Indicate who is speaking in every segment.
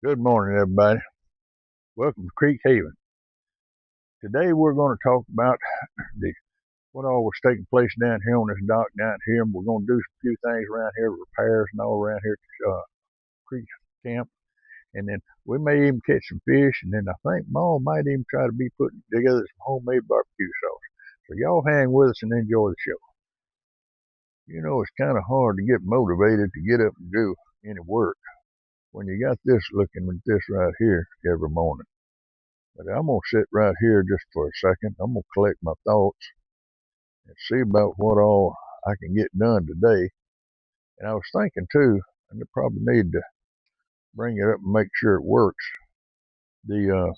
Speaker 1: Good morning, everybody. Welcome to Creek Haven. Today we're going to talk about what all was taking place down here on this dock down here, and we're going to do a few things around here, repairs and all around here at Creek Camp, and then we may even catch some fish, and then I think Mom might even try to be putting together some homemade barbecue sauce. So y'all hang with us and enjoy the show. You know, it's kind of hard to get motivated to get up and do any work when you got this looking at this right here every morning. But I'm going to sit right here just for a second. I'm going to collect my thoughts and see about what all I can get done today. And I was thinking too, and I probably need to bring it up and make sure it works. The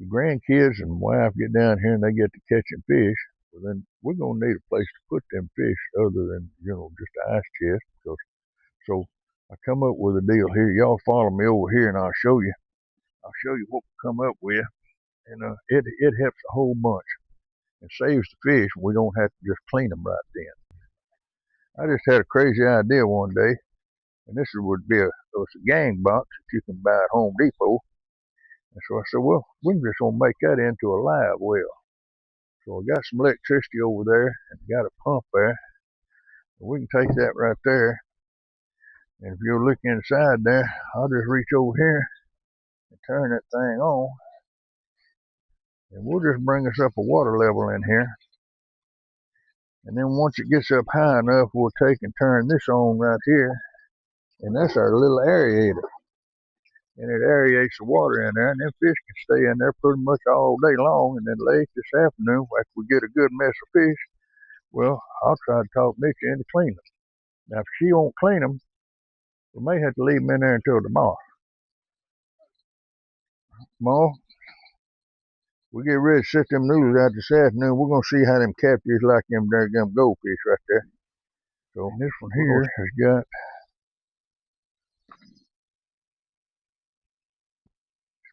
Speaker 1: grandkids and wife get down here and they get to catching fish. Well, then we're going to need a place to put them fish other than, just an ice chest. So I come up with a deal here. Y'all follow me over here and I'll show you. I'll show you what we come up with. And it helps a whole bunch and saves the fish. We don't have to just clean them right then. I just had a crazy idea one day, and this would be it's a gang box that you can buy at Home Depot. And so I said, well, we're just gonna make that into a live well. So I got some electricity over there and got a pump there. And we can take that right there. And if you'll look inside there, I'll just reach over here and turn that thing on. And we'll just bring us up a water level in here. And then once it gets up high enough, we'll take and turn this on right here. And that's our little aerator. And it aerates the water in there, and then fish can stay in there pretty much all day long. And then late this afternoon, after we get a good mess of fish, well, I'll try to talk Nikki into cleaning them. Now, if she won't clean them, we may have to leave them in there until tomorrow. Tomorrow, we get ready to set them noodles out this afternoon. We're going to see how them catfish like them goldfish right there. So this one here has got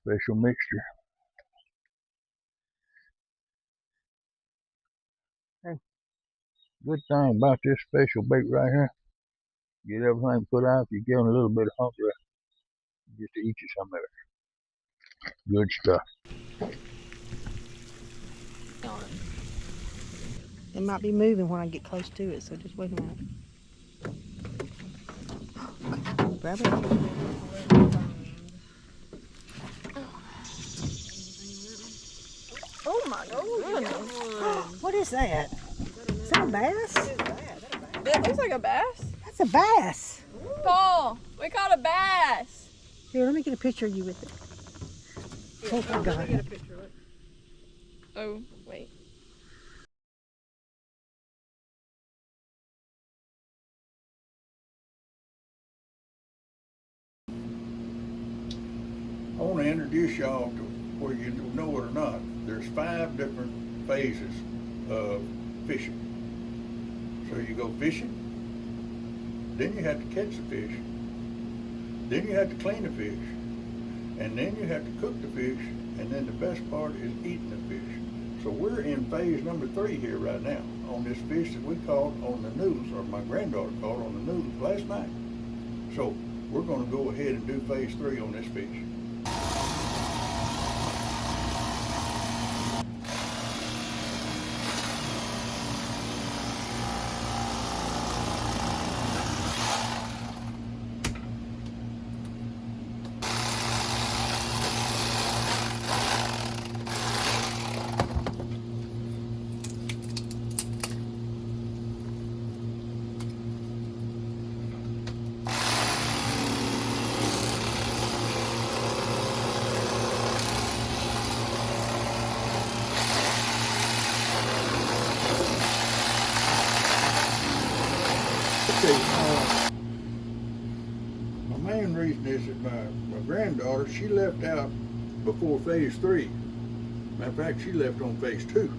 Speaker 1: special mixture. Good thing about this special bait right here, get everything put out. If you get a little bit of hungry, get to eat you some of it. Good stuff.
Speaker 2: It might be moving when I get close to it, so just wait a minute. Grab it. Oh my goodness. What is that? Is that a bass?
Speaker 3: It looks like a bass.
Speaker 2: That's a bass.
Speaker 3: Paul, we caught a bass.
Speaker 2: Here, let me get a picture of you with it. Oh my God.
Speaker 3: Let me get a picture of it. Oh, wait.
Speaker 1: I want to introduce y'all to, whether you know it or not, there's 5 different phases of fishing. So you go fishing, then you have to catch the fish, then you have to clean the fish, and then you have to cook the fish, and then the best part is eating the fish. So we're in phase number 3 here right now on this fish that we caught on the noodles, or my granddaughter caught on the noodles last night. So we're going to go ahead and do phase 3 on this fish. Okay, my main reason is that my granddaughter, she left out before phase 3. Matter of fact, she left on phase 2.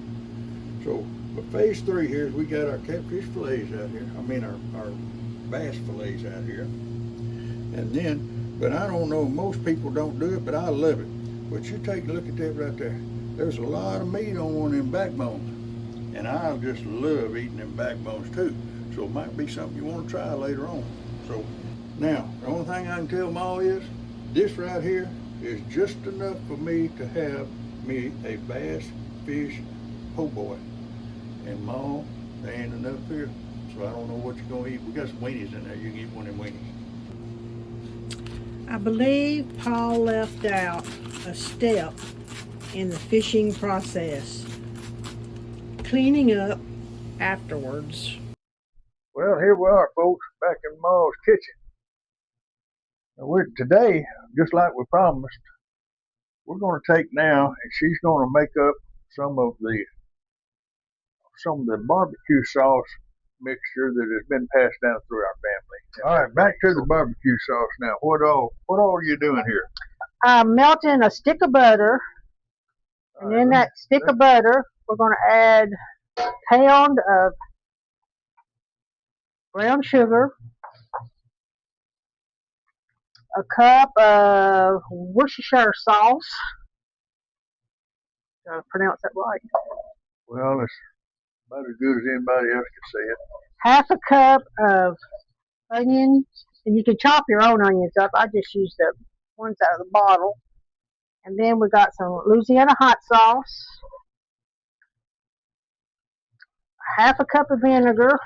Speaker 1: So, but phase 3 here is we got our catfish fillets out here. I mean our bass fillets out here. And then, but I don't know, most people don't do it, but I love it. But you take a look at that right there. There's a lot of meat on one of them backbones. And I just love eating them backbones too. So it might be something you want to try later on. So now, the only thing I can tell Ma is, This right here is just enough for me to have me a bass fish po' boy. And Mom, there ain't enough here, so I don't know what you're gonna eat. We got some weenies in there. You can eat one of them weenies.
Speaker 2: I believe Paul left out a step in the fishing process. Cleaning up afterwards. Well, here we are, folks, back in Ma's kitchen. Today, just like we promised, we're going to take now, and she's going to make up some of the barbecue sauce mixture that has been passed down through our family. All right, back to the barbecue sauce now. What all are you doing here?
Speaker 4: I'm melting a stick of butter, and in that stick of butter, we're going to add a pound of brown sugar, a cup of Worcestershire sauce. Did I pronounce that right?
Speaker 1: Well, it's about as good as anybody else can say it.
Speaker 4: Half a cup of onions, and you can chop your own onions up. I just use the ones out of the bottle. And then we got some Louisiana hot sauce, half a cup of vinegar,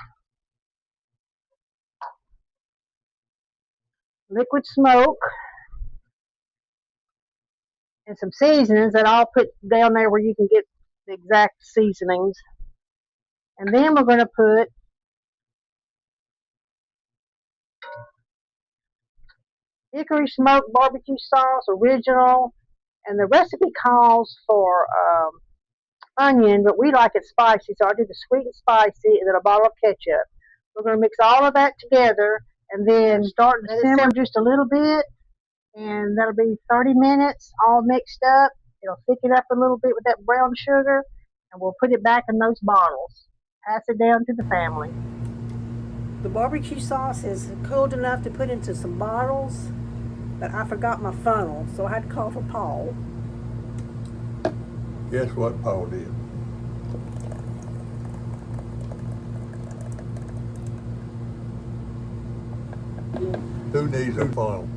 Speaker 4: liquid smoke, and some seasonings that I'll put down there where you can get the exact seasonings. And then we're going to put hickory smoked barbecue sauce, original, and the recipe calls for onion, but we like it spicy, so I do the sweet and spicy, and then a bottle of ketchup. We're going to mix all of that together, and then start to simmer just a little bit, and that'll be 30 minutes, all mixed up. It'll thicken up a little bit with that brown sugar, and we'll put it back in those bottles. Pass it down to the family.
Speaker 2: The barbecue sauce is cooled enough to put into some bottles, but I forgot my funnel, so I had to call for Paul.
Speaker 1: Guess what Paul did? Who needs a funnel?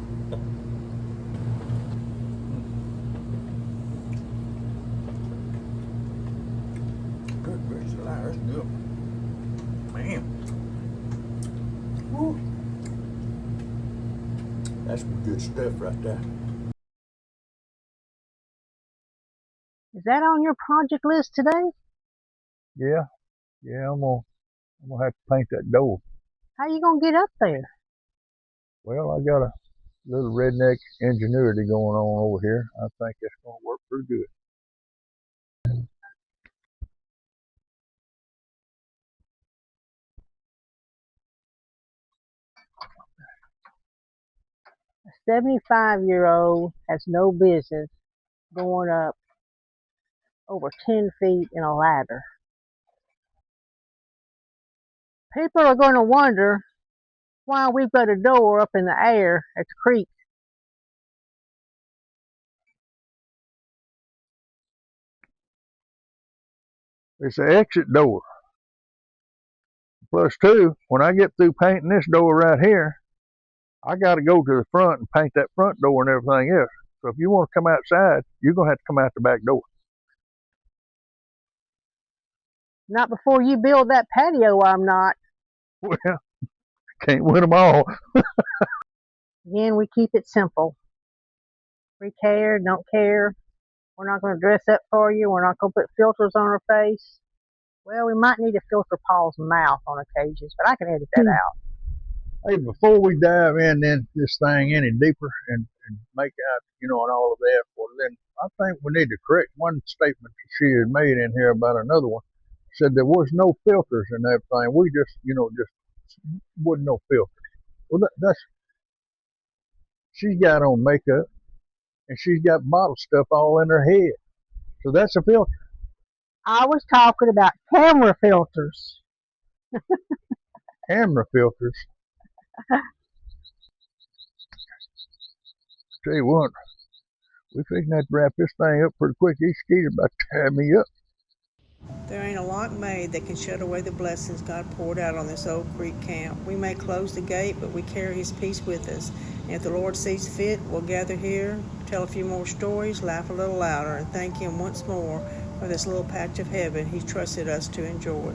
Speaker 1: Good gracious alive, that's good. Man. Woo. That's some good stuff right there.
Speaker 4: Is that on your project list today?
Speaker 1: Yeah, I'm gonna have to paint that door.
Speaker 4: How you gonna get up there?
Speaker 1: Well, I got a little redneck ingenuity going on over here. I think it's gonna work pretty good.
Speaker 4: 75-year-old has no business going up over 10 feet in a ladder. People are going to wonder why we've got a door up in the air at the creek.
Speaker 1: It's an exit door. Plus two, when I get through painting this door right here, I got to go to the front and paint that front door and everything else. So if you want to come outside, you're going to have to come out the back door.
Speaker 4: Not before you build that patio, I'm not.
Speaker 1: Well, can't win them all.
Speaker 4: Again, we keep it simple. We care, don't care. We're not going to dress up for you. We're not going to put filters on our face. Well, we might need to filter Paul's mouth on occasions, but I can edit that out.
Speaker 1: Hey, before we dive in this thing any deeper and make out, and all of that, well, then I think we need to correct one statement that she had made in here about another one. Said there was no filters and everything. We just wasn't no filters. Well, she's got on makeup and she's got bottle stuff all in her head. So that's a filter.
Speaker 4: I was talking about camera filters.
Speaker 1: Camera filters. Tell you what, we fixing to wrap this thing up pretty quick. These skeeters about to tear me up.
Speaker 2: There ain't a lock made that can shut away the blessings God poured out on this old creek camp. We may close the gate, but we carry His peace with us. And if the Lord sees fit, we'll gather here, tell a few more stories, laugh a little louder, and thank Him once more for this little patch of heaven He trusted us to enjoy.